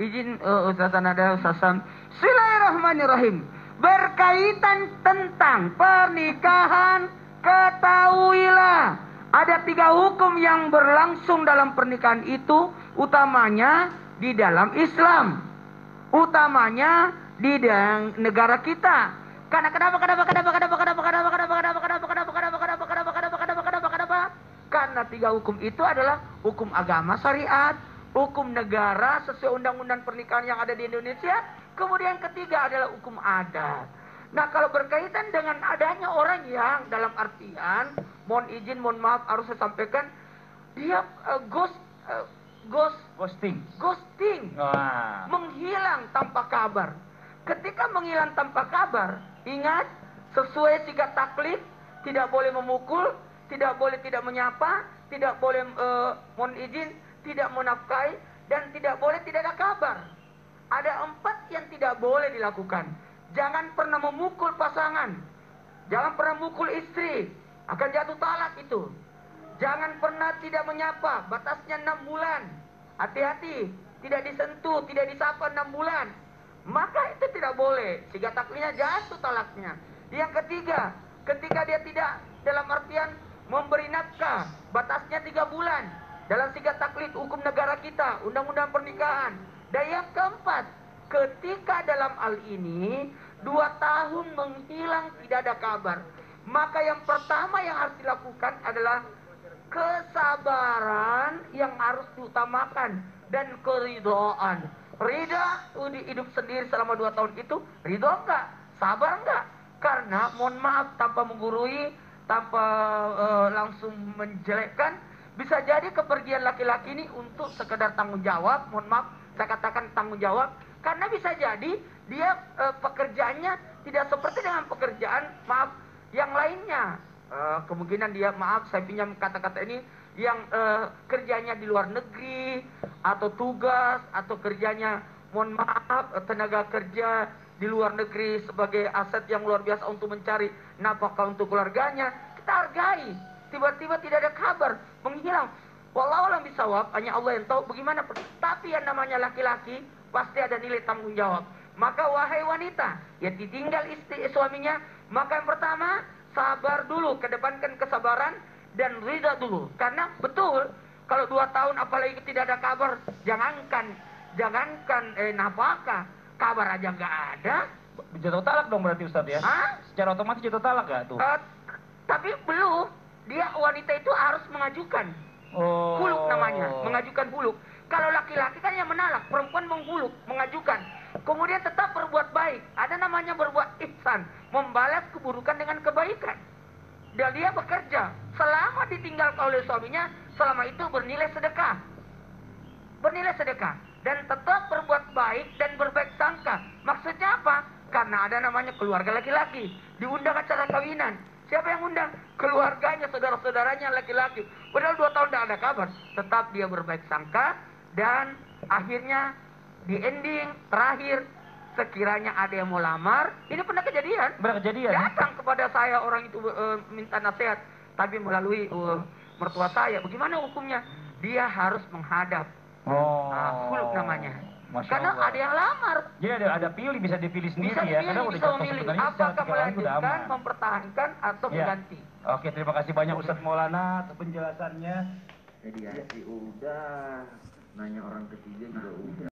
Izin Ustaz Anada, Ustaz Sam. Bismillahirrahmanirrahim. Berkaitan tentang pernikahan, ketahuilah ada 3 hukum yang berlangsung dalam pernikahan itu, utamanya di dalam Islam, utamanya di negara kita. Karena 3 hukum itu adalah hukum agama syariat, hukum negara sesuai undang-undang pernikahan yang ada di Indonesia. Kemudian ketiga adalah hukum adat. Nah, kalau berkaitan dengan adanya orang yang dalam artian, mohon izin, mohon maaf harus saya sampaikan, dia ghosting, menghilang tanpa kabar. Ketika menghilang tanpa kabar, ingat, sesuai sigat taklid, tidak boleh memukul, tidak boleh tidak menyapa, tidak boleh mohon izin, tidak menafkahi, dan tidak boleh tidak ada kabar. Ada 4 yang tidak boleh dilakukan. Jangan pernah memukul pasangan, jangan pernah memukul istri, akan jatuh talak itu. Jangan pernah tidak menyapa, batasnya 6 bulan. Hati-hati, tidak disentuh, tidak disapa 6 bulan. Maka itu tidak boleh, sehingga taklidnya jatuh talaknya. Yang ketiga, ketika dia tidak dalam artian memberi nafkah, batasnya 3 bulan. Dalam sigat taklid hukum negara kita, undang-undang pernikahan. Dan yang keempat, ketika dalam hal ini 2 tahun menghilang tidak ada kabar, maka yang pertama yang harus dilakukan adalah kesabaran yang harus diutamakan dan keridhaan. Ridha hidup sendiri selama 2 tahun itu, ridho enggak? Sabar enggak? Karena mohon maaf, tanpa menggurui, tanpa langsung menjelekkan, bisa jadi kepergian laki-laki ini untuk sekedar tanggung jawab. Mohon maaf, saya katakan tanggung jawab, karena bisa jadi dia pekerjaannya tidak seperti dengan pekerjaan maaf yang lainnya. Kemungkinan dia, maaf saya pinjam kata-kata ini, yang kerjanya di luar negeri, atau tugas, atau kerjanya mohon maaf tenaga kerja di luar negeri sebagai aset yang luar biasa untuk mencari nafkah untuk keluarganya. Kita hargai. Tiba-tiba tidak ada kabar, menghilang. Wallahu a'lam bishawab, hanya Allah yang tahu bagaimana. Tapi yang namanya laki-laki pasti ada nilai tanggung jawab. Maka wahai wanita yang ditinggal istri suaminya, maka yang pertama, sabar dulu, kedepankan kesabaran dan ridha dulu. Karena betul, kalau 2 tahun apalagi tidak ada kabar, jangankan nafkah, kabar aja nggak ada. Jatuh talak dong berarti Ustadz ya? Hah? Secara otomatis jatuh talak gak tuh? Tapi belum, dia wanita itu harus mengajukan. Huluk namanya, mengajukan huluk. Kalau laki-laki kan yang menalak, perempuan menghuluk, mengajukan. Kemudian tetap berbuat baik. Ada namanya berbuat ihsan, membalas keburukan dengan kebaikan. Dan dia bekerja, selama ditinggalkan oleh suaminya, selama itu bernilai sedekah. Bernilai sedekah. Dan tetap berbuat baik dan berbaik sangka. Maksudnya apa? Karena ada namanya keluarga laki-laki. Diundang acara kawinan. Siapa yang undang? Keluarganya, saudara-saudaranya laki-laki. Padahal 2 tahun tidak ada kabar. Tetap dia berbaik sangka. Dan akhirnya di ending terakhir, sekiranya ada yang mau lamar, ini pernah kejadian. Datang kepada saya orang itu minta nasihat, tapi melalui mertua saya. Bagaimana hukumnya? Dia harus menghadap. Huluk namanya. Karena ada yang lamar. Jadi ada pilih, bisa dipilih sendiri bisa ya. Karena udah jatuh sebenarnya. Apakah melanjutkan, mempertahankan atau mengganti. Oke, terima kasih banyak Ustadz Maulana atas penjelasannya. Mediasi udah, nanya orang ketiga juga udah.